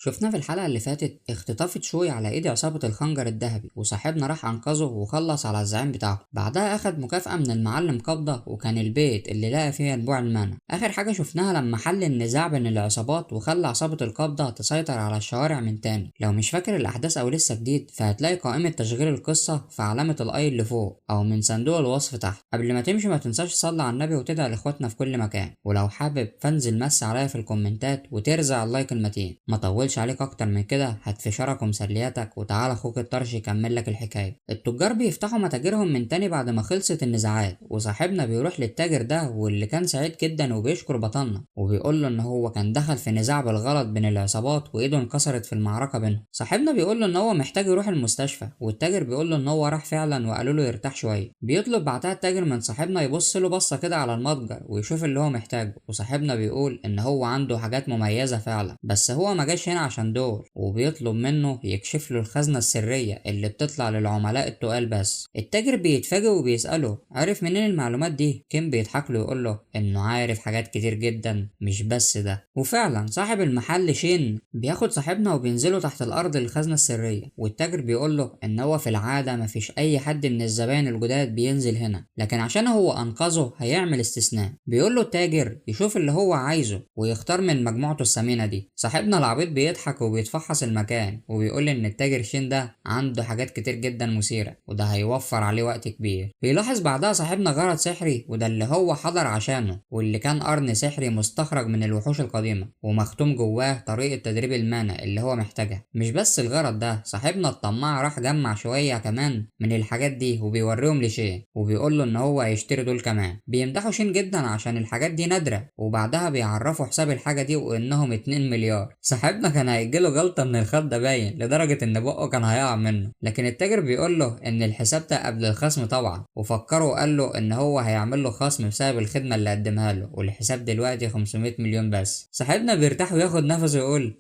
شفنا في الحلقة اللي فاتت اختطافت شوي على ايد عصابة الخنجر الذهبي، وصاحبنا راح انقذه وخلص على الزعيم بتاعه. بعدها اخد مكافأة من المعلم قبضة، وكان البيت اللي لقى فيه ينبوع المانا. اخر حاجة شفناها لما حل النزاع بين العصابات وخلى عصابة القبضة تسيطر على الشوارع من تاني. لو مش فاكر الاحداث او لسه جديد، فهتلاقي قائمة تشغيل القصة في علامة الاي اللي فوق او من صندوق الوصف تحت. قبل ما تمشي ما تنساش تصلي على النبي وتدعي لاخواتنا في كل مكان، ولو حابب فانزل مس عليا في الكومنتات وترزع اللايك المتين. ما طولش عليك اكتر من كده، هتفشرك ومسلياتك وتعالى اخوك الطرش يكمل لك الحكايه. التجار بيفتحوا متاجرهم من تاني بعد ما خلصت النزاعات، وصاحبنا بيروح للتاجر ده واللي كان سعيد جدا وبيشكر بطلنا، وبيقول له ان هو كان دخل في نزاع بالغلط بين العصابات وايده انكسرت في المعركه بينهم. صاحبنا بيقول له ان هو محتاج يروح المستشفى، والتاجر بيقول له ان هو راح فعلا وقالوا له يرتاح شويه. بيطلب بعدها التاجر من صاحبنا يبص له بصه كده على المتجر ويشوف اللي هو محتاجه، وصاحبنا بيقول ان هو عنده حاجات مميزه فعلا، بس هو ما جاش هنا عشان دول، وبيطلب منه يكشف له الخزنة السرية اللي بتطلع للعملاء التقال بس. التاجر بيتفاجئ وبيسأله عارف منين المعلومات دي؟ كيم بيضحك له ويقول له انه عارف حاجات كتير جدا مش بس ده. وفعلا صاحب المحل شين بياخد صاحبنا وبينزلوا تحت الارض للخزنة السرية، والتاجر بيقول له ان هو في العادة مفيش اي حد من الزبائن الجداد بينزل هنا، لكن عشان هو انقذه هيعمل استثناء. بيقول له التاجر يشوف اللي هو عايزه ويختار من مجموعته الثمينة دي. صاحبنا العبيط بيضحك وبيتفحص المكان وبيقول ان التاجر شين ده عنده حاجات كتير جدا مثيرة، وده هيوفر عليه وقت كبير. بيلاحظ بعدها صاحبنا غرض سحري، وده اللي هو حضر عشانه، واللي كان قرن سحري مستخرج من الوحوش القديمة ومختوم جواه طريقة تدريب المانا اللي هو محتاجها. مش بس الغرض ده، صاحبنا الطماع راح جمع شوية كمان من الحاجات دي وبيوريهم لشين، وبيقول له ان هو هيشتري دول كمان. بيمدحوا شين جدا عشان الحاجات دي نادرة، وبعدها بيعرفوا حساب الحاجة دي وانهم 2 مليار. صاحبنا كان هيجيله جلطة من الخد ده باين لدرجة ان بقه كان هيقع منه، لكن التاجر بيقول له ان الحساب ده قبل الخصم طبعا، وفكره وقال له ان هو هيعمل له خصم بسبب الخدمة اللي قدمها له، والحساب دلوقتي 500 مليون بس. صاحبنا بيرتاح وياخد نفسه ويقول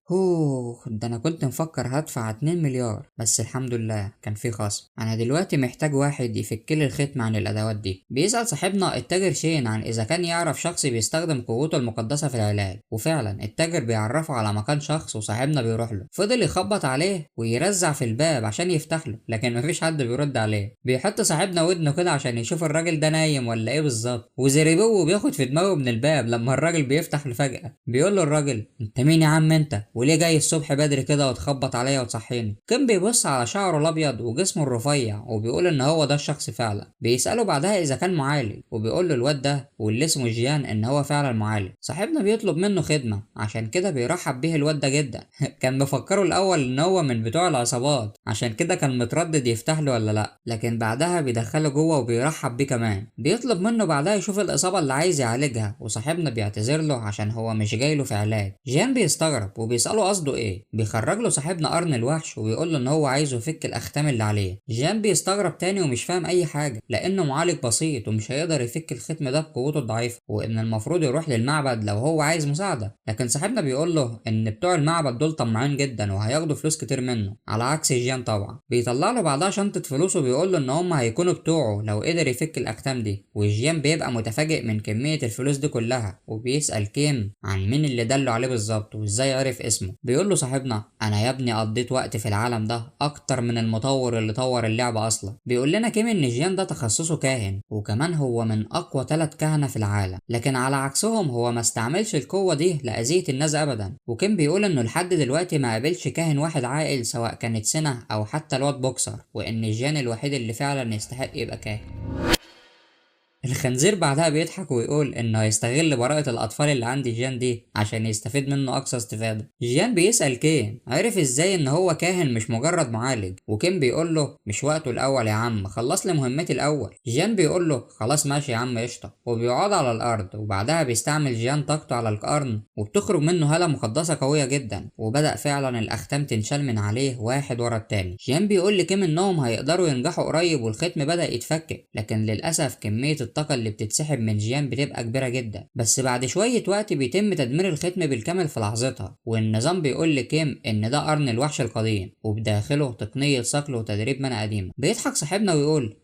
ده انا كنت مفكر هدفع 2 مليار بس الحمد لله كان في خصم. انا دلوقتي محتاج واحد يفك لي الختم عن الادوات دي. بيسأل صاحبنا التاجر شين عن اذا كان يعرف شخص بيستخدم قوته المقدسة في العلاج، وفعلا التاجر بيعرفه على مكان شخص وصاحبنا بيروح له. فضل يخبط عليه ويرزع في الباب عشان يفتح له، لكن مفيش حد بيرد عليه. بيحط صاحبنا ودنه كده عشان يشوف الراجل ده نايم ولا ايه بالظبط، وزريبو بياخد في دماغه من الباب لما الراجل بيفتح له فجأة. بيقول له الراجل انت مين يا عم انت، وليه جاي الصبح بدري كده وتخبط عليا وتصحيني؟ كان بيبص على شعره الابيض وجسمه الرفيع وبيقول ان هو ده الشخص فعلا. بيسأله بعدها اذا كان معالج، وبيقول له الواد ده واللي اسمه جيان ان هو فعلا معالج. صاحبنا بيطلب منه خدمة عشان كده بيرحب بيه الواد ده جدا. كان مفكره الاول ان هو من بتوع العصابات، عشان كده كان متردد يفتح له ولا لا، لكن بعدها بيدخله جوه وبيرحب بيه كمان. بيطلب منه بعدها يشوف الاصابه اللي عايز يعالجها، وصاحبنا بيعتذر له عشان هو مش جاي له في علاج. جيان بيستغرب وبيساله قصده ايه. بيخرج له صاحبنا قرن الوحش وبيقول له ان هو عايزه يفك الاختام اللي عليه. جيان بيستغرب تاني ومش فاهم اي حاجه، لانه معالج بسيط ومش هيقدر يفك الختم ده بقوته الضعيفه، وان المفروض يروح للمعبد لو هو عايز مساعده. لكن صاحبنا بيقول له ان بتوع المعبد دول طماعين جدا وهياخدوا فلوس كتير منه، على عكس جيان طبعا. بيطلع له بعدها شنطه فلوس وبيقول له ان هم هيكونوا بتوعه لو قدر يفك الاختام دي، وجيان بيبقى متفاجئ من كميه الفلوس دي كلها، وبيسال كيم عن مين اللي دله عليه بالظبط وازاي عرف اسمه. بيقول له صاحبنا انا يا ابني قضيت وقت في العالم ده اكتر من المطور اللي طور اللعبه اصلا. بيقول لنا كيم ان جيان ده تخصصه كاهن، وكمان هو من اقوى 3 كهنه في العالم، لكن على عكسهم هو ما استعملش القوه دي لاذيه الناس ابدا. وكيم بيقول انه لحد دلوقتي ما قابلش كاهن واحد عاقل سواء كانت سنة او حتى الواد بوكسر، وان جيان الوحيد اللي فعلا يستحق يبقى كاهن. الخنزير بعدها بيضحك ويقول انه هيستغل براءة الاطفال اللي عند جيان دي عشان يستفيد منه اقصى استفادة. جيان بيسأل كين عرف ازاي ان هو كاهن مش مجرد معالج، وكين بيقول له مش وقته الاول يا عم، خلص لي مهمتي الاول. جيان بيقول له خلاص ماشي يا عم قشطة، وبيقعد على الارض. وبعدها بيستعمل جيان طاقته على القرن وبتخرج منه هالة مقدسة قوية جدا، وبدأ فعلا الاختام تنشال من عليه واحد ورا التاني. جيان بيقول لكيم انهم هيقدروا ينجحوا قريب والختم بدأ يتفكك، لكن للاسف كمية الطاقة اللي بتتسحب من جيان بتبقى كبيرة جدا، بس بعد شوية وقت بيتم تدمير الختم بالكامل في لحظتها، والنظام بيقول لكيم ان ده قرن الوحش القديم وبداخله تقنية صقل وتدريب منع قديمة. بيضحك صاحبنا ويقول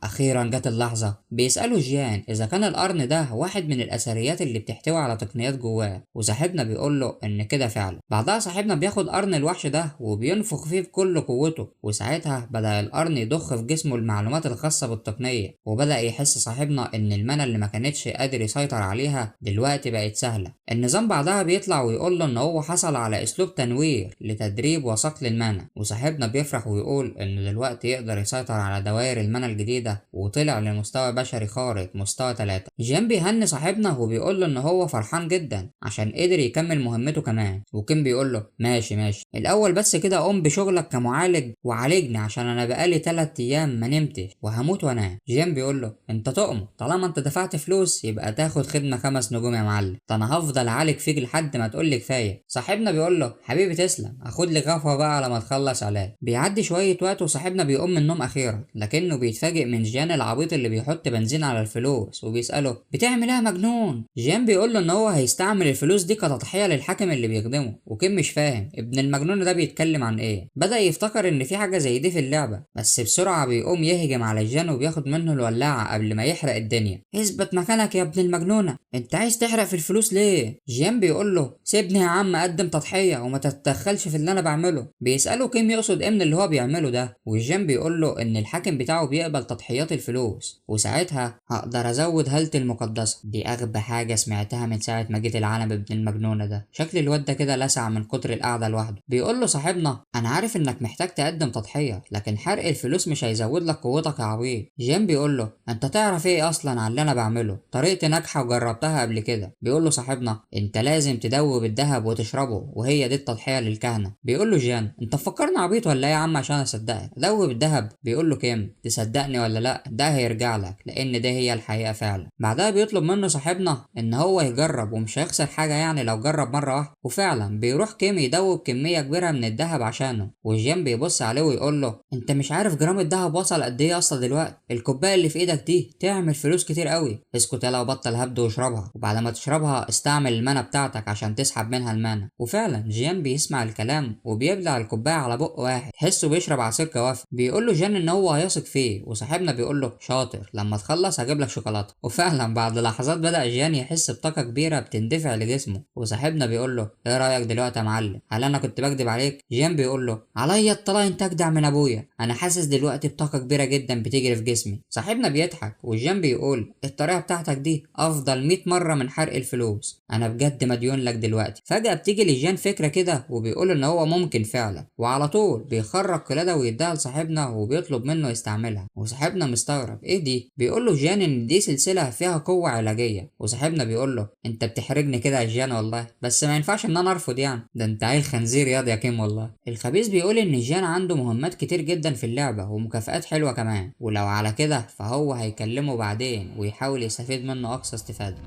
اخيرا جت اللحظة. بيسأله جيان اذا كان القرن ده واحد من الاثريات اللي بتحتوي على تقنيات جواه، وصاحبنا بيقول له ان كده فعلا. بعدها صاحبنا بياخد قرن الوحش ده وبينفخ فيه بكل قوته، وساعتها بدأ القرن يضخ في جسمه المعلومات الخاصة بالتقنية، وبدأ يحس صاحبنا ان المنى اللي ما كانتش قادر يسيطر عليها دلوقتي بقت سهلة. النظام بعدها بيطلع ويقول له ان هو حصل على اسلوب تنوير لتدريب وصقل المنى، وصاحبنا بيفرح ويقول ان دلوقتي يقدر يسيطر على دوائر المنى الجديدة وطلع لمستوى بشري خارق مستوى 3. جيان بيهني صاحبنا وبيقول له ان هو فرحان جدا عشان قدر يكمل مهمته كمان، وكيم بيقول له ماشي الاول بس كده قوم بشغلك كمعالج وعالجني عشان انا بقالي 3 ايام ما نمتش وهموت وانام. جيان بيقول له انت تؤمر، طالما انت دفعت فلوس يبقى تاخد خدمه 5 نجوم يا معلم، ده انا هفضل اعالج فيك لحد ما تقول لي كفايه. صاحبنا بيقول له حبيبي تسلم، اخد لي غفوه بقى على ما تخلص علاج. بيعدي شويه وقت وصاحبنا بيقوم من النوم اخيرا، لكنه بيتفاجئ من جيان العبيط اللي بيحط بنزين على الفلوس وبيساله بتعمل ايه يا مجنون. جيان بيقول له ان هو هيستعمل الفلوس دي كتضحيه للحاكم اللي بيخدمه، وكيم مش فاهم ابن المجنون ده بيتكلم عن ايه. بدأ يفتكر ان في حاجه زي دي في اللعبه، بس بسرعه بيقوم يهجم على جيان وبياخد منه الولاعه قبل ما يحرق الدنيا. اثبت مكانك يا ابن المجنونه، انت عايز تحرق في الفلوس ليه؟ جيان بيقول له سيبني يا عم اقدم تضحيه وما تتدخلش في اللي انا بعمله. بيساله كيم يقصد ايه من اللي هو بيعمله ده، وجيان بيقول له ان الحاكم بتاعه بيقبل تضحيات الفلوس، وساعتها هقدر ازود هالتي المقدسه. دي اغبى حاجه سمعتها من ساعه ما جيت العالم ابن المجنونه ده. شكل الواد ده كده لسع من كتر القعده لوحده. بيقول له صاحبنا انا عارف انك محتاج تقدم تضحيه، لكن حرق الفلوس مش هيزود لك قوتك يا عبيط. جيم بيقول له انت تعرف ايه اصلا عن اللي انا بعمله؟ طريقتي ناجحه وجربتها قبل كده. بيقول له صاحبنا انت لازم تدوب الذهب وتشربه، وهي دي التضحيه للكهنه. بيقول له جيان انت فكرني عبيط ولا ايه يا عم عشان اصدقك؟ دوب الذهب. بيقول له كيم تصدقني ولا لا ده هيرجع لك، لان ده هي الحقيقه فعلا. بعدها بيطلب منه صاحبنا ان هو يجرب ومش هيخسر حاجه يعني لو جرب مره واحده، وفعلا بيروح كيم يدوب كميه كبيره من الذهب عشانه. وجيان بيبص عليه ويقول له انت مش عارف جرام الذهب وصل قد ايه اصلا دلوقتي؟ الكوبايه اللي في ايدك دي تعمل فلوس كتير قوي. اسكت يلا وبطل هبد واشربها، وبعد ما تشربها استعمل المانا بتاعتك عشان تسحب منها المانا. وفعلا جيان بيسمع الكلام وبيبلع الكوبايه على بق واحد، تحسه بيشرب عصير كوافي. بيقول له جيان ان هو هيثق فيه، وصاحبنا بيقول له شاطر، لما تخلص هجيب لك شوكولاته. وفعلا بعد لحظات بدأ جيان يحس بطاقه كبيره بتندفع لجسمه، وصاحبنا بيقول له ايه رايك دلوقتي يا معلم؟ هل انا كنت بكدب عليك؟ جيان بيقول له عليا الطلاق انت اجدع من ابويا، انا حاسس دلوقتي بطاقه كبيره جدا بتجري في جسمي. صاحبنا بيضحك وجيان بيقول الطريقه بتاعتك دي افضل 100 مره من حرق الفلوس، انا بجد مديون لك دلوقتي. فجاه بتيجي لجيان فكره كده وبيقول ان هو ممكن فعلا، وعلى طول بيخرج قلاده ويديها لصاحبنا وبيطلب منه يستعملها. وصاحبنا مستغرب ايه دي؟ بيقول له جيان ان دي سلسله فيها قوه علاجيه. وصاحبنا بيقول له انت بتحرجني كده يا جيان والله، بس ما ينفعش ان انا ارفض يعني، ده انت عيل خنزير ياض يا كيم والله. الخبيث بيقول ان جيان عنده مهمات كتير جدا في اللعبه ومكافآت حلوه كمان، ولو على كده فهو هيكلمه بعدين ويحاول يستفيد منه اقصى استفاده.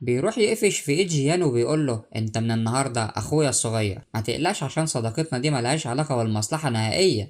بيروح يقفش في ايد جيان وبيقول له انت من النهارده اخويا الصغير، ما تقلقش عشان صداقتنا دي ملهاش علاقه بالمصلحه نهائيا.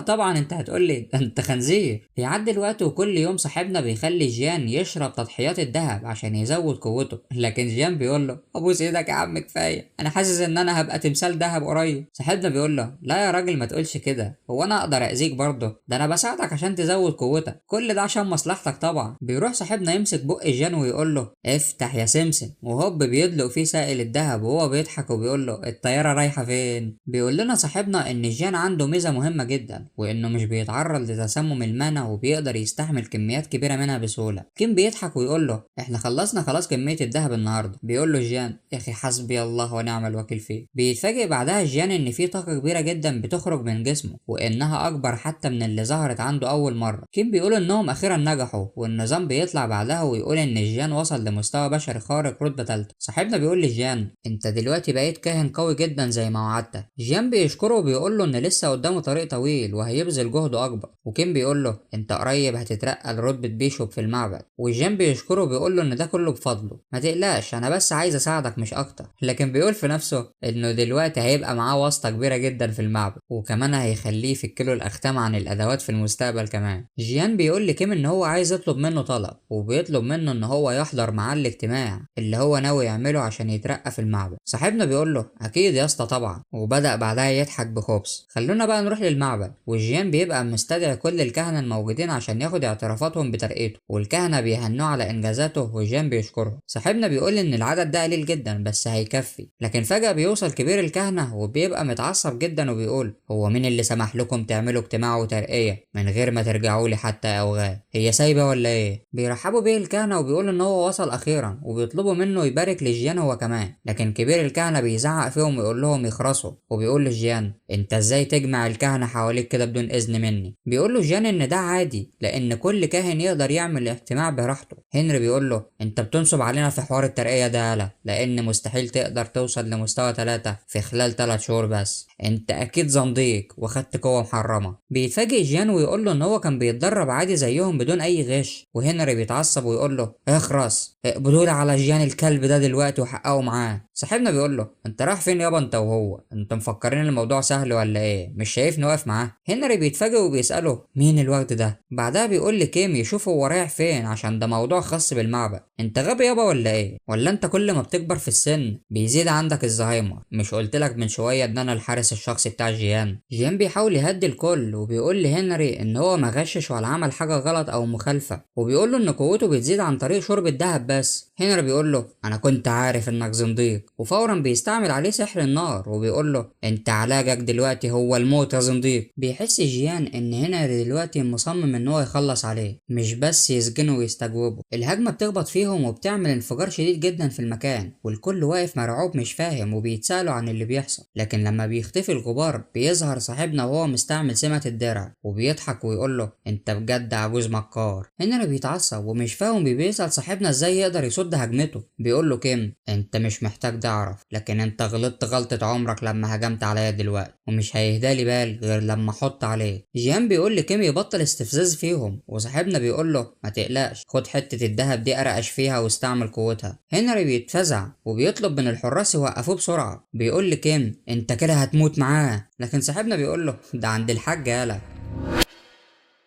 طبعا انت هتقول لي ده انت خنزير. بيعدي الوقت وكل يوم صاحبنا بيخلي جيان يشرب تضحيات الذهب عشان يزود قوته، لكن جيان بيقول له ابوس ايدك يا عم كفايه، انا حاسس ان انا هبقى تمثال ذهب قريب. صاحبنا بيقول له لا يا راجل ما تقولش كده، هو انا اقدر اذيك برضه؟ ده انا بساعدك عشان تزود قوتك، كل ده عشان مصلحتك طبعا. بيروح صاحبنا يمسك بق جيان ويقول له افتح يا سمسم، وهوب بيدلق فيه سائل الذهب وهو بيضحك وبيقول له الطياره رايحه فين. بيقول لنا صاحبنا ان جيان عنده ميزه مهمه جدا، وانه مش بيتعرض لتسمم المانا وبيقدر يستحمل كميات كبيره منها بسهوله. كيم بيضحك ويقول له احنا خلصنا خلاص كميه الذهب النهارده. بيقول له جيان يا اخي حسبي الله ونعم الوكيل فيه. بيتفاجئ بعدها جيان ان في طاقه كبيره جدا بتخرج من جسمه، وانها اكبر حتى من اللي ظهرت عنده اول مره. كيم بيقول انهم اخيرا نجحوا، والنظام بيطلع بعدها ويقول ان جيان وصل لمستوى بشري ساحر خارق رتبة تالتة. صاحبنا بيقول لجيان انت دلوقتي بقيت كاهن قوي جدا زي ما وعدت. جيان بيشكره وبيقول له ان لسه قدامه طريق طويل وهيبذل جهد اكبر، وكيم بيقول له انت قريب هتترقى لرتبة بيشوب في المعبد، وجيان بيشكره وبيقول له ان ده كله بفضله، ما تقلقش انا بس عايز اساعدك مش اكتر. لكن بيقول في نفسه انه دلوقتي هيبقى معاه واسطة كبيرة جدا في المعبد، وكمان هيخليه يفكله الاختام عن الادوات في المستقبل كمان. جيان بيقول لكيم ان هو عايز يطلب منه طلب، وبيطلب منه ان هو يحضر معاه الاجتماع اللي هو ناوي يعمله عشان يترقى في المعبد. صاحبنا بيقول له اكيد يا اسطى طبعا، وبدأ بعدها يضحك بخبث. خلونا بقى نروح للمعبد، وجيان بيبقى مستدعي كل الكهنة الموجودين عشان ياخد اعترافاتهم بترقيته، والكهنة بيهنوه على انجازاته وجيان بيشكره. صاحبنا بيقول ان العدد ده قليل جدا بس هيكفي، لكن فجأة بيوصل كبير الكهنة وبيبقى متعصب جدا وبيقول هو مين اللي سمح لكم تعملوا اجتماع وترقية من غير ما ترجعوا لي حتى اوغاد؟ هي سايبة ولا ايه؟ بيرحبوا بيه الكهنة وبيقول ان هو وصل اخيرا، وبيطلبوا منه يبارك لجيان هو كمان. لكن كبير الكهنة بيزعق فيهم ويقول لهم يخرسوا، وبيقول لجيان انت ازاي تجمع الكهنة حواليك كده بدون اذن مني؟ بيقول له جيان ان ده عادي لان كل كاهن يقدر يعمل اجتماع براحته. هنري بيقول له انت بتنصب علينا في حوار الترقية ده يالا، لان مستحيل تقدر توصل لمستوى 3 في خلال 3 شهور بس، انت اكيد زنديق وخدت قوة محرمة. بيتفاجئ جيان ويقول له ان هو كان بيتدرب عادي زيهم بدون اي غش، وهنري بيتعصب ويقول له اخرس، اقبضوا لي على جيان الكلب ده دلوقتي وحققوا معاه. صاحبنا بيقول له انت رايح فين يابا انت وهو؟ انت مفكرين الموضوع سهل ولا ايه؟ مش شايفني واقف معاه؟ هنري بيتفاجئ وبيسأله مين الوقت ده؟ بعدها بيقول لكيم يشوف هو رايح فين عشان ده موضوع خاص بالمعبد. انت غبي يابا ولا ايه؟ ولا انت كل ما بتكبر في السن بيزيد عندك الزهايمر؟ مش قلت لك من شويه ان انا الحارس الشخصي بتاع جيان؟ جيان بيحاول يهدي الكل وبيقول لهنري ان هو ما غشش ولا عمل حاجه غلط او مخالفه، وبيقول له ان قوته بتزيد عن طريق شرب الذهب بس. هنري بيقول له انا كنت عارف انك زنديق، وفورا بيستعمل عليه سحر النار وبيقول له انت علاجك دلوقتي هو الموت يا زنديق. بيحس جيان ان هنري دلوقتي مصمم ان هو يخلص عليه مش بس يسجنه ويستجوبه. الهجمه بتخبط فيهم وبتعمل انفجار شديد جدا في المكان، والكل واقف مرعوب مش فاهم وبيتسالوا عن اللي بيحصل. لكن لما بيختفي الغبار بيظهر صاحبنا وهو مستعمل سمة الدرع وبيضحك ويقول له انت بجد عجوز مكار. هنري بيتعصب ومش فاهم بيسأل صاحبنا ازاي يقدر يصد هجمته. بيقول له كيم انت مش محتاج تعرف، لكن انت غلطت غلطة عمرك لما هجمت عليا دلوقتي، ومش هيهدالي بال غير لما احط عليه. جيان بيقول لكيم يبطل استفزاز فيهم، وصاحبنا بيقول له ما تقلقش، خد حتة الدهب دي ارقش فيها واستعمل قوتها. هنري بيتفزع وبيطلب من الحراس يوقفوه بسرعة. بيقول لكيم انت كده هتموت معاه، لكن صاحبنا بيقول له ده عند الحاج يالا.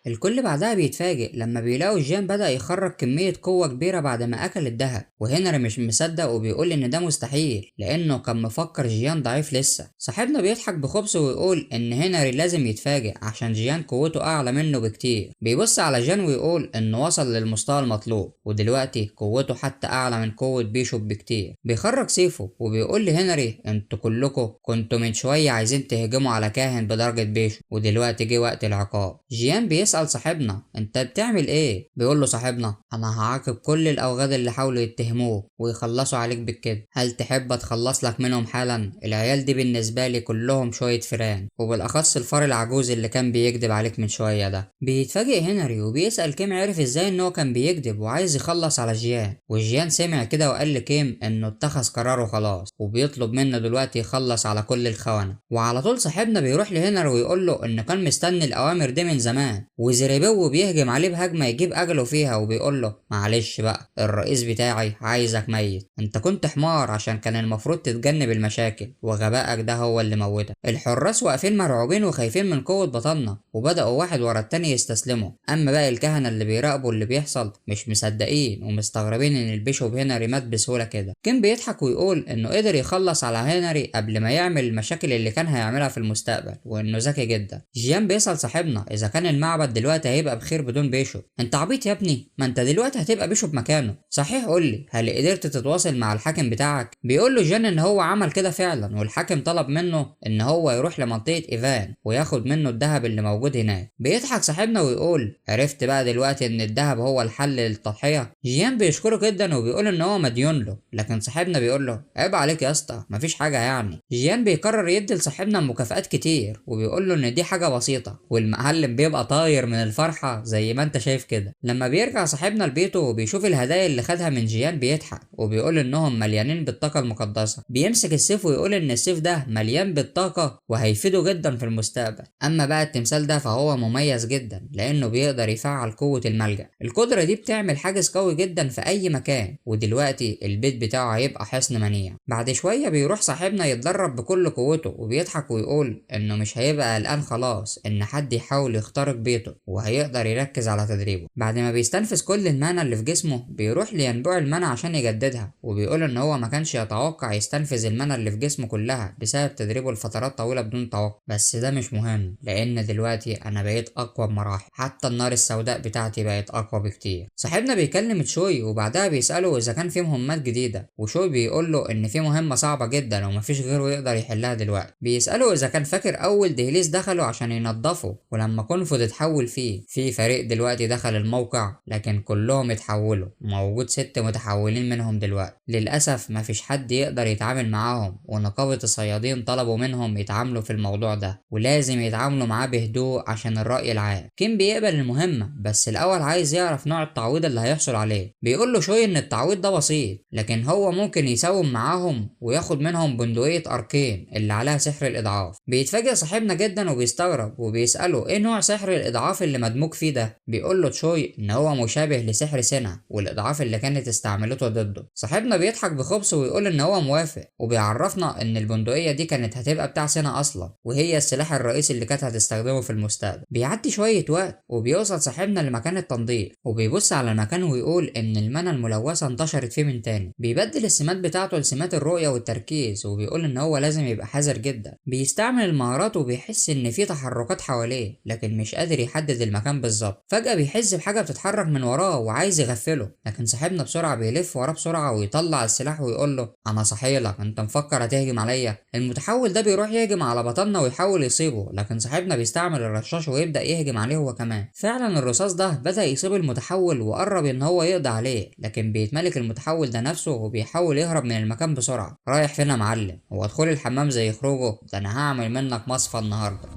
الكل بعدها بيتفاجئ لما بيلاقوا جيان بدأ يخرج كمية قوة كبيرة بعد ما أكل الدهب، وهنري مش مصدق وبيقول إن ده مستحيل لأنه كان مفكر جيان ضعيف لسه. صاحبنا بيضحك بخبث ويقول إن هنري لازم يتفاجئ عشان جيان قوته أعلى منه بكتير. بيبص على جيان ويقول إنه وصل للمستوى المطلوب ودلوقتي قوته حتى أعلى من قوة بيشوب بكتير. بيخرج سيفه وبيقول لهنري انتوا كلكم كنتوا من شوية عايزين تهجموا على كاهن بدرجة بيشوب، ودلوقتي جه وقت العقاب. جيان بيسأل صاحبنا انت بتعمل ايه؟ بيقول له صاحبنا انا هعاقب كل الاوغاد اللي حاولوا يتهموه ويخلصوا عليك بالكده، هل تحب اتخلص لك منهم حالا؟ العيال دي بالنسبة لي كلهم شوية فران، وبالاخص الفار العجوز اللي كان بيكذب عليك من شوية ده. بيتفاجئ هنري وبيسأل كيم عرف ازاي ان هو كان بيكذب وعايز يخلص على جيان، وجيان سمع كده وقال لكيم انه اتخذ قراره خلاص وبيطلب منه دلوقتي يخلص على كل الخونة. وعلى طول صاحبنا بيروح لهنري ويقول له انه كان مستني الاوامر دي من زمان، وزريبو بيهجم عليه بهجمة يجيب اجله فيها وبيقول له معلش بقى الرئيس بتاعي عايزك ميت، انت كنت حمار عشان كان المفروض تتجنب المشاكل وغبائك ده هو اللي موتك. الحراس واقفين مرعوبين وخايفين من قوة بطلنا وبدأوا واحد ورا التاني يستسلموا، اما باقي الكهنة اللي بيراقبوا اللي بيحصل مش مصدقين ومستغربين ان البيشوب هنري مات بسهولة كده. كيم بيضحك ويقول انه قدر يخلص على هنري قبل ما يعمل المشاكل اللي كان هيعملها في المستقبل وانه ذكي جدا. جيان بيسأل صاحبنا اذا كان المعبد دلوقتي هيبقى بخير بدون بيشوب. انت عبيط يا ابني، ما انت دلوقتي هتبقى بيشوب مكانه. صحيح قول لي هل قدرت تتواصل مع الحاكم بتاعك؟ بيقول له جيان ان هو عمل كده فعلا، والحاكم طلب منه ان هو يروح لمنطقة ايفان وياخد منه الذهب اللي موجود هناك. بيضحك صاحبنا ويقول عرفت بقى دلوقتي ان الذهب هو الحل للتضحية؟ جيان بيشكره جدا وبيقول ان هو مديون له، لكن صاحبنا بيقول له عيب عليك يا اسطى مفيش حاجة يعني. جيان بيقرر يدي لصاحبنا مكافآت كتير وبيقول له ان دي حاجة بسيطة، والمعلم بيبقى طاير طاير من الفرحة زي ما انت شايف كده. لما بيرجع صاحبنا لبيته وبيشوف الهدايا اللي خدها من جيان بيضحك وبيقول انهم مليانين بالطاقة المقدسة. بيمسك السيف ويقول ان السيف ده مليان بالطاقة وهيفيده جدا في المستقبل. اما بقى التمثال ده فهو مميز جدا لانه بيقدر يفعل قوة الملجأ. القدرة دي بتعمل حاجز قوي جدا في اي مكان، ودلوقتي البيت بتاعه هيبقى حصن منيع. بعد شوية بيروح صاحبنا يتدرب بكل قوته وبيضحك ويقول انه مش هيبقى قلقان خلاص ان حد يحاول يخترق بيته، وهيقدر يركز على تدريبه. بعد ما بيستنفذ كل المانا اللي في جسمه بيروح لينبوع المانا عشان يجددها، وبيقول ان هو ما كانش يتوقع يستنفذ المانا اللي في جسمه كلها بسبب تدريبه لفترات طويلة بدون توقع. بس ده مش مهم لان دلوقتي انا بقيت اقوى بمراحل، حتى النار السوداء بتاعتي بقت اقوى بكتير. صاحبنا بيكلم تشوي وبعدها بيسأله اذا كان في مهمات جديدة، وشوي بيقول له ان في مهمة صعبة جدا ومفيش غيره يقدر يحلها دلوقتي. بيسأله اذا كان فاكر اول دهليز دخله عشان ينضفه ولما كونفود اتحول فيه. في فريق دلوقتي دخل الموقع لكن كلهم اتحولوا، موجود 6 متحولين منهم دلوقتي. للأسف مفيش حد يقدر يتعامل معاهم، ونقابة الصيادين طلبوا منهم يتعاملوا في الموضوع ده ولازم يتعاملوا معاه بهدوء عشان الرأي العام. كيم بيقبل المهمة بس الأول عايز يعرف نوع التعويض اللي هيحصل عليه. بيقول له شوي إن التعويض ده بسيط لكن هو ممكن يساوم معاهم وياخد منهم بندقية أركين اللي عليها سحر الإضعاف. بيتفاجئ صاحبنا جدا وبيستغرب وبيسأله إيه نوع سحر الإضعاف اللي مدموج فيه ده. بيقول له تشوي إن هو مشابه لسحر سينا والإضعاف اللي كانت استعملته ضده. صاحبنا بيضحك بخبث ويقول إن هو موافق، وبيعرفنا إن البندقية دي كانت هتبقى بتاع سينا أصلا وهي السلاح الرئيسي اللي كانت هتستخدمه في المستقبل. بيعدي شوية وقت وبيوصل صاحبنا لمكان التنظيف وبيبص على المكان ويقول إن المنى الملوثة انتشرت فيه من تاني. بيبدل السمات بتاعته لسمات الرؤية والتركيز وبيقول إن هو لازم يبقى حذر جدا. بيستعمل المهارات وبيحس إن في تحركات حواليه لكن مش قادر يحدد المكان بالظبط. فجأة بيحس بحاجة بتتحرك من وراه وعايز يغفله، لكن صاحبنا بسرعة بيلف وراه بسرعة ويطلع السلاح ويقول له أنا صحيلك، أنت مفكر هتهجم عليا؟ المتحول ده بيروح يهجم على بطلنا ويحاول يصيبه، لكن صاحبنا بيستعمل الرشاش ويبدأ يهجم عليه هو كمان. فعلا الرصاص ده بدأ يصيب المتحول وقرب إن هو يقضي عليه، لكن بيتملك المتحول ده نفسه وبيحاول يهرب من المكان بسرعة. رايح فين يا معلم؟ هو دخول الحمام زي خروجه؟ ده أنا هعمل منك مصفى النهارده.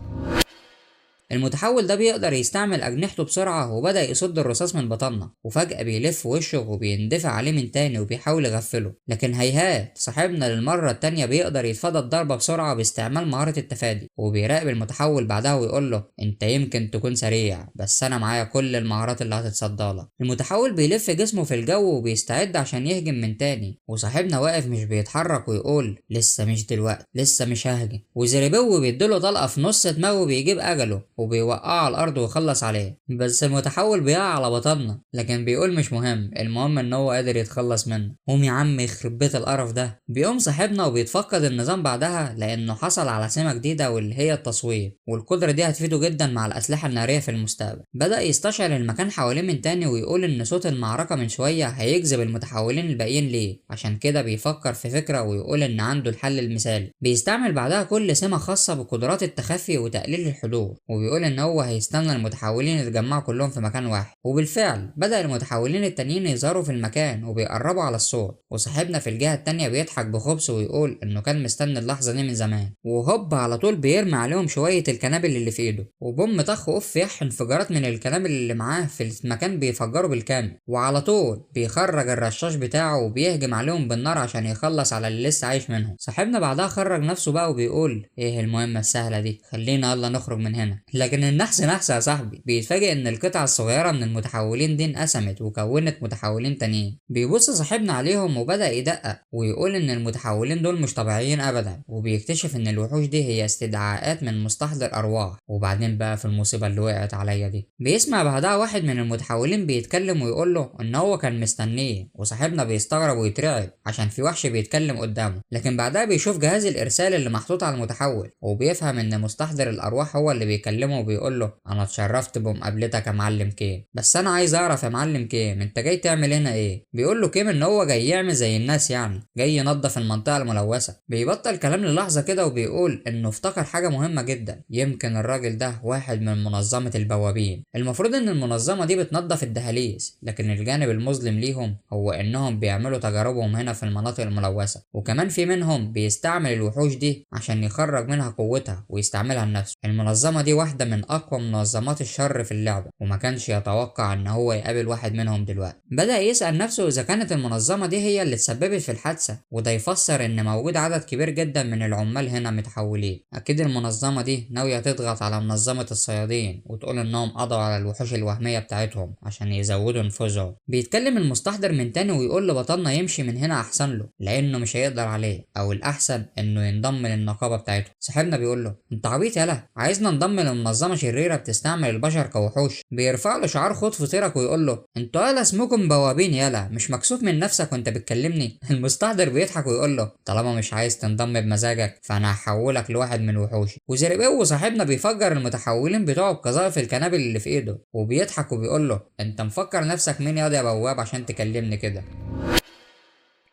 المتحول ده بيقدر يستعمل أجنحته بسرعة وبدأ يصد الرصاص من بطننا، وفجأة بيلف وشه وبيندفع عليه من تاني وبيحاول يغفله، لكن هيهات صاحبنا للمرة التانية بيقدر يتفادى الضربة بسرعة باستعمال مهارة التفادي. وبيراقب المتحول بعدها ويقول له انت يمكن تكون سريع بس انا معايا كل المهارات اللي هتتصدالك. المتحول بيلف جسمه في الجو وبيستعد عشان يهجم من تاني، وصاحبنا واقف مش بيتحرك ويقول لسه مش دلوقتي، لسه مش ههجم. وزريبو بيديله طلقة في نص دماغه بيجيب أجله وبيوقعه على الارض ويخلص عليه، بس المتحول بيقع على بطننا لكن بيقول مش مهم، المهم ان هو قادر يتخلص منه. قوم يا عم يخرب بيت القرف ده. بيقوم صاحبنا وبيتفقد النظام بعدها لانه حصل على سمة جديدة واللي هي التصوير، والقدرة دي هتفيده جدا مع الاسلحة النارية في المستقبل. بدأ يستشعر المكان حواليه من تاني ويقول ان صوت المعركة من شوية هيجذب المتحولين الباقيين ليه، عشان كده بيفكر في فكرة ويقول ان عنده الحل المثالي. بيستعمل بعدها كل سمة خاصة بقدرات التخفي وتقليل الحضور، وبيقول ان هو هيستنى المتحولين يتجمعوا كلهم في مكان واحد. وبالفعل بدأ المتحولين التانيين يظهروا في المكان وبيقربوا على الصوت، وصاحبنا في الجهة التانية بيضحك بخبث ويقول انه كان مستني اللحظة دي من زمان. وهوب على طول بيرمي عليهم شوية الكنابل اللي في ايده، وبوم طخ اوف يح انفجارات من الكنابل اللي معاه في المكان بيفجروا بالكامل، وعلى طول بيخرج الرشاش بتاعه وبيهجم عليهم بالنار عشان يخلص على اللي لسه عايش منهم. صاحبنا بعدها خرج نفسه بقى وبيقول ايه المهمة السهلة دي، خلينا يلا نخرج من هنا. لكن النحس نحس يا صاحبي. بيتفاجئ ان القطعة الصغيرة من المتحولين دي انقسمت وكونت متحولين تانيين. بيبص صاحبنا عليهم وبدأ يدقق ويقول ان المتحولين دول مش طبيعيين ابدا، وبيكتشف ان الوحوش دي هي استدعاءات من مستحضر ارواح. وبعدين بقى في المصيبة اللي وقعت عليا دي، بيسمع بعدها واحد من المتحولين بيتكلم ويقول له ان هو كان مستنيه، وصاحبنا بيستغرب ويترعب عشان في وحش بيتكلم قدامه. لكن بعدها بيشوف جهاز الارسال اللي محطوط على المتحول وبيفهم ان مستحضر الارواح هو اللي بيكلمه وبيقول له انا اتشرفت بمقابلتك يا معلم كيم، بس انا عايز اعرف يا معلم كيم انت جاي تعمل هنا ايه؟ بيقول له كيم ان هو جاي يعمل زي الناس، يعني جاي ينظف المنطقه الملوثه. بيبطل كلام للحظه كده وبيقول انه افتكر حاجه مهمه جدا، يمكن الراجل ده واحد من منظمه البوابين. المفروض ان المنظمه دي بتنظف الدهاليز، لكن الجانب المظلم ليهم هو انهم بيعملوا تجاربهم هنا في المناطق الملوثه، وكمان في منهم بيستعمل الوحوش دي عشان يخرج منها قوتها ويستعملها لنفسه. المنظمه دي واحده واحدة من أقوى منظمات الشر في اللعبة، وما كانش يتوقع إن هو يقابل واحد منهم دلوقتي. بدأ يسأل نفسه إذا كانت المنظمة دي هي اللي اتسببت في الحادثة، وده يفسر إن موجود عدد كبير جدا من العمال هنا متحولين. أكيد المنظمة دي ناوية تضغط على منظمة الصيادين وتقول إنهم قضوا على الوحوش الوهمية بتاعتهم عشان يزودوا نفوذهم. بيتكلم المستحضر من تاني ويقول لبطلنا يمشي من هنا أحسن له، لأنه مش هيقدر عليه، أو الأحسن إنه ينضم للنقابة بتاعتهم. صاحبنا بيقول له أنت عبيط يالا، عايزنا ننضم لمنظمة شريرة بتستعمل البشر كوحوش؟ بيرفع له شعار خد فطيرك ويقول له انتوا يالا اسمكم بوابين يالا، مش مكسوف من نفسك وانت بتكلمني؟ المستحضر بيضحك ويقول له طالما مش عايز تنضم بمزاجك فانا هحولك لواحد من وحوشي. وزربيو صاحبنا بيفجر المتحولين بتوعه بقذائف الكنابل اللي في ايده، وبيضحك وبيقول له انت مفكر نفسك مين يا بواب عشان تكلمني كده؟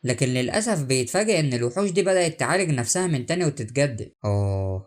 لكن للأسف بيتفاجئ إن الوحوش دي بدأت تعالج نفسها من تاني وتتجدد.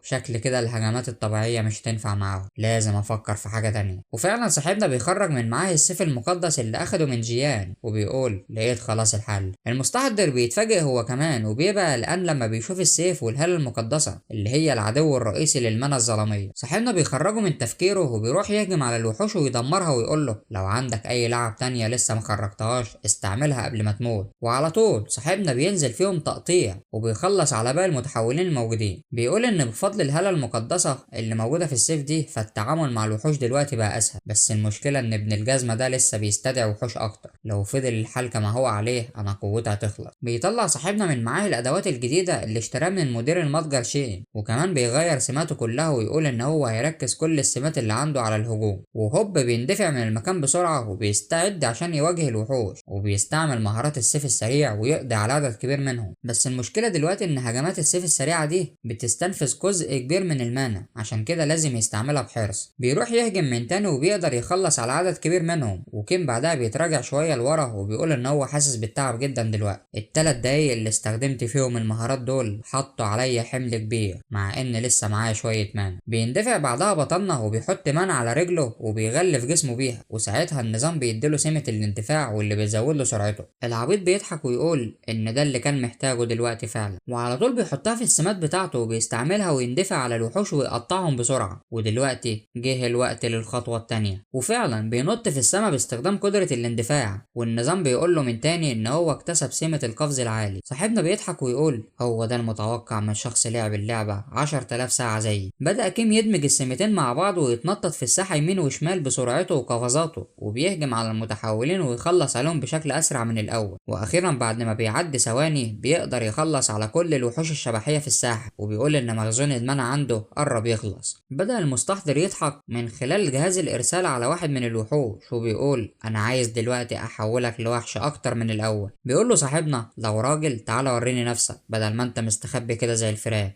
شكل كده الهجمات الطبيعية مش تنفع معاهم، لازم أفكر في حاجة تانية. وفعلا صاحبنا بيخرج من معاه السيف المقدس اللي أخده من جيان، وبيقول لقيت خلاص الحل. المستحضر بيتفاجئ هو كمان، وبيبقى قلقان لما بيشوف السيف والهالة المقدسة اللي هي العدو الرئيسي للمنى الظلامية. صاحبنا بيخرجه من تفكيره وبيروح يهجم على الوحوش ويدمرها ويقول له لو عندك أي لعب تانية لسه مخرجتهاش استعملها قبل ما تموت. وعلى طول صاحبنا بينزل فيهم تقطيع وبيخلص على باقي المتحولين الموجودين. بيقول ان بفضل الهالة المقدسة اللي موجودة في السيف دي فالتعامل مع الوحوش دلوقتي بقى اسهل، بس المشكلة ان ابن الجزمة ده لسه بيستدعي وحوش اكتر. لو فضل الحال كما هو عليه انا قوتي هتخلص. بيطلع صاحبنا من معاه الادوات الجديدة اللي اشتراها من مدير المتجر شين، وكمان بيغير سماته كلها ويقول ان هو هيركز كل السمات اللي عنده على الهجوم. وهوب بيندفع من المكان بسرعة وبيستعد عشان يواجه الوحوش، وبيستعمل مهارات السيف السريع ويقضي على عدد كبير منهم. بس المشكلة دلوقتي ان هجمات السيف السريعة دي بتستنفذ جزء كبير من المانا، عشان كده لازم يستعملها بحرص. بيروح يهجم من تاني وبيقدر يخلص على عدد كبير منهم، وكين بعدها بيتراجع شوية لورا وبيقول ان هو حاسس بالتعب جدا دلوقتي. التلات دقايق اللي استخدمت فيهم المهارات دول حطوا عليا حمل كبير مع ان لسه معايا شوية مانا. بيندفع بعدها بطلنا وبيحط مانا على رجله وبيغلف جسمه بيها، وساعتها النظام بيديله سمة الاندفاع واللي بيزود له سرعته. العبيط بيضحك ويقول ان ده اللي كان محتاجه دلوقتي فعلا، وعلى طول بيحطها في السمات بتاعته وبيستعملها ويندفع على الوحوش ويقطعهم بسرعة. ودلوقتي جه الوقت للخطوة التانية، وفعلا بينط في السما باستخدام قدرة الاندفاع، والنظام بيقول له من تاني ان هو اكتسب سمة القفز العالي. صاحبنا بيضحك ويقول هو ده المتوقع من شخص لعب اللعبة 10,000 ساعة زيي. بدأ كيم يدمج السمتين مع بعض ويتنطط في الساحة يمين وشمال بسرعته وقفزاته، وبيهجم على المتحولين ويخلص عليهم بشكل أسرع من الأول. وأخيرا بعد ما بيعدي ثواني بيقدر يخلص على كل الوحوش الشبحية في الساحة، وبيقول إن مخزون المنع عنده قرب يخلص. بدأ المستحضر يضحك من خلال جهاز الإرسال على واحد من الوحوش وبيقول أنا عايز دلوقتي أحولك لوحش أكتر من الأول. بيقول له صاحبنا لو راجل تعالى وريني نفسك بدل ما أنت مستخبي كده زي الفراخ.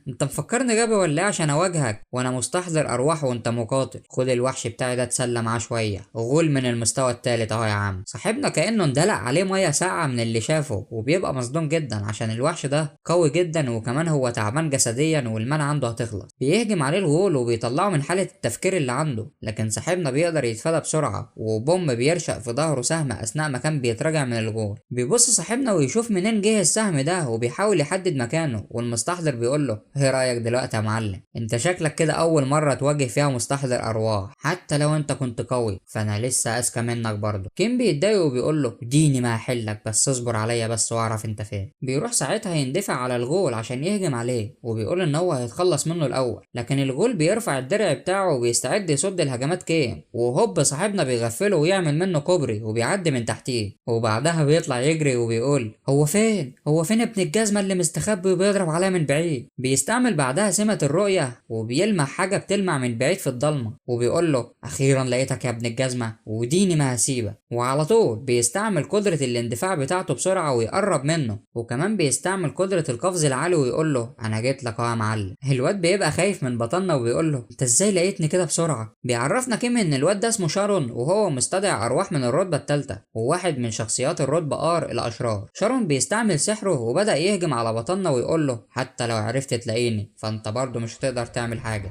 أنت مفكرني غبي ولا إيه عشان أواجهك وأنا مستحضر أرواح وأنت مقاتل؟ خد الوحش بتاعي ده اتسلى معاه شوية، غول من المستوى التالت أهو يا عم. صاحبنا كأنه اندلق عليه مية ساقعة من اللي شافه، وبيبقى مصدوم جدا عشان الوحش ده قوي جدا وكمان هو تعبان جسديا والمنع عنده هتخلص. بيهجم عليه الغول وبيطلعه من حالة التفكير اللي عنده، لكن صاحبنا بيقدر يتفادى بسرعة وبوم بيرشق في ظهره سهم أثناء ما كان بيتراجع من الغول. بيبص صاحبنا ويشوف منين جه السهم ده وبيحاول يحدد مكانه، والمستحضر بيقول له ايه رأيك دلوقتي يا معلم؟ انت شكلك كده أول مرة تواجه فيها مستحضر أرواح، حتى لو انت كنت قوي فأنا لسه أذكى منك برضه. كين بيتضايق وبيقول له ديني ما هحلك بس اصبر عليا بس واعرف انت فين. بيروح ساعتها يندفع على الغول عشان يهجم عليه وبيقول ان هو هيتخلص منه الاول، لكن الغول بيرفع الدرع بتاعه وبيستعد يصد الهجمات كين، وهوب صاحبنا بيغفله ويعمل منه كوبري وبيعدي من تحتيه، وبعدها بيطلع يجري وبيقول هو فين ابن الجزمه اللي مستخبي وبيضرب عليا من بعيد. بيستعمل بعدها سمة الرؤية وبيلمح حاجه بتلمع من بعيد في الضلمه وبيقول له اخيرا لقيتك يا ابن الجزمه وديني ما هسيبك. وعلى طول بيستعمل قدرة الاندفاع بتاعته بسرعة ويقرب منه، وكمان بيستعمل قدرة القفز العالي ويقول له انا جيت لك اهو يا معلم. الواد بيبقى خايف من بطلنا وبيقول له انت ازاي لقيتني كده بسرعة. بيعرفنا كيم ان الواد ده اسمه شارون وهو مستدعي ارواح من الرتبة الثالثة وواحد من شخصيات الرتبة ار الاشرار. شارون بيستعمل سحره وبدأ يهجم على بطلنا ويقول له حتى لو عرفت تلاقيني فانت برضه مش هتقدر تعمل حاجة.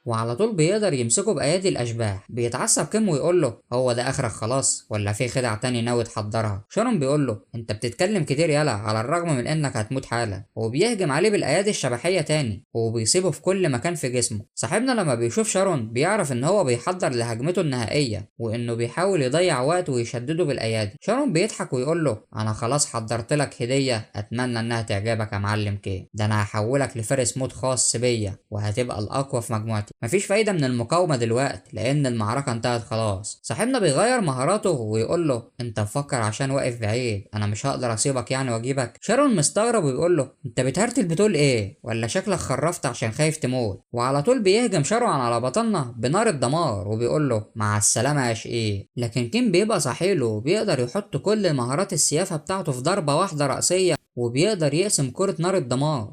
وعلى طول بيقدر يمسكه بأيادي الأشباح. بيتعصب كيم ويقول له هو ده آخرك خلاص ولا في خدع تاني ناوي تحضرها؟ شارون بيقول له أنت بتتكلم كتير يالا على الرغم من إنك هتموت حالا، وبيهجم عليه بالأيادي الشبحية تاني وبيصيبه في كل مكان في جسمه. صاحبنا لما بيشوف شارون بيعرف إن هو بيحضر لهجمته النهائية وإنه بيحاول يضيع وقت ويشدده بالأيادي. شارون بيضحك ويقول له أنا خلاص حضرت لك هدية أتمنى إنها تعجبك يا معلم كي، ده أنا هحولك لفارس موت خاص بيا وهتبقى الأقوى في مجموعتي. مفيش فايدة من المقاومة دلوقتي لأن المعركة انتهت خلاص. صاحبنا بيغير مهاراته ويقول له أنت مفكر عشان واقف بعيد أنا مش هقدر أسيبك يعني وأجيبك؟ شارون مستغرب ويقول له أنت بتهرتل بتقول إيه؟ ولا شكلك خرفت عشان خايف تموت؟ وعلى طول بيهجم شارون على بطلنا بنار الدمار وبيقول له مع السلامة يا شقيق. لكن كيم بيبقى صحيله وبيقدر يحط كل مهارات السيافة بتاعته في ضربة واحدة رأسية وبيقدر يقسم كرة نار الدمار.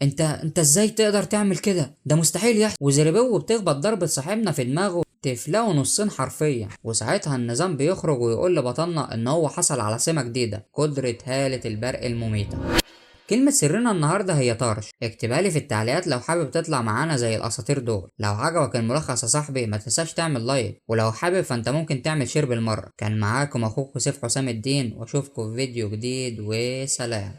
انت ازاي تقدر تعمل كده؟ ده مستحيل يحصل. وزربو بتخبط ضربة صاحبنا في دماغه تفلقه نصين حرفيا، وساعتها النظام بيخرج ويقول لبطلنا ان هو حصل على سمة جديدة، قدرة هالة البرق المميتة. كلمة سرنا النهاردة هي طرش. اكتبها لي في التعليقات لو حابب تطلع معانا زي الاساطير دول. لو عجبك الملخص يا صاحبي ما تنساش تعمل لايك، ولو حابب فانت ممكن تعمل شير بالمرة. كان معاكم اخوكم سيف حسام الدين، واشوفكم في فيديو جديد وسلام.